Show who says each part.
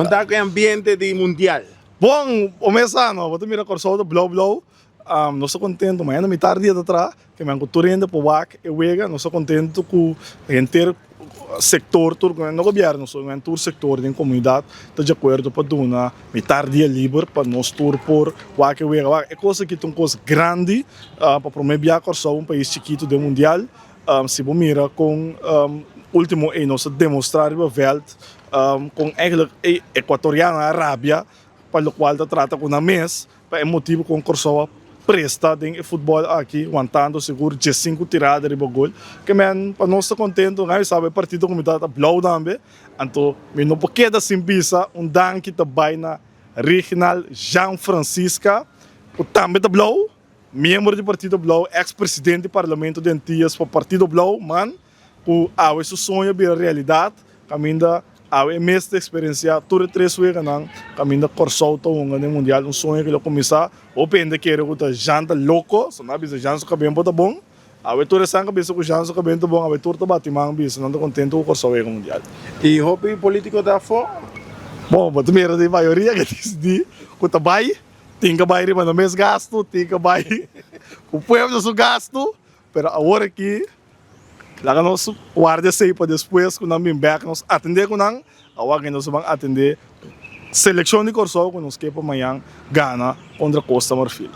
Speaker 1: Contar com o ambiente de mundial.
Speaker 2: Bom, começando, vou mira corso do blow. Não sou contente, mas na tarde de atrás, que me cultura ainda para o WAC e wega, não sou contente com o inteiro sector, no governo, sou um todo sector da comunidade, está de acordo para dar metade dia livre para nós tour por WAC e wega. É coisa que é uma coisa grande para promover corso um país chiquito do mundial, se você mira com último ano, se demonstrar a Welt, com eigenlijk equatoriana Arábia, para o qual trata com a mês, para o motivo com corso presta em futebol aqui, aguantando seguro de 5 tiradas de gol, que men para nós estar contente, nós sabe partido comunidade blow também, então me não pode dar sem visa dank também na regional Jean Francisca, o também da blow, membro do partido blow, ex-presidente do parlamento de Antillas para o partido blow, man, o esse sonho vira realidade, caminha a mês de experiência, tudo 3 vezes não, caminho corso to no mundial, sonho que ele começar, o pende que era o janta louco, só na bisa janta que bem bota bom, a ver tudo essa cabeça com janta que bem bom, a ver tudo bate mang bisa, não tô contente com o corso no mundial.
Speaker 1: E hobby político da fo?
Speaker 2: Bom, mas primeiro de maioria que diz que tá bai, tem que bai riba no mês gasto, tem que bai, o povo do seu gasto, pero agora aqui lá nós guarda sei para depois quando nós back nós atender com nós agora nós vamos atender seleção de corso com nós que para amanhã Gana contra Costa Marfil.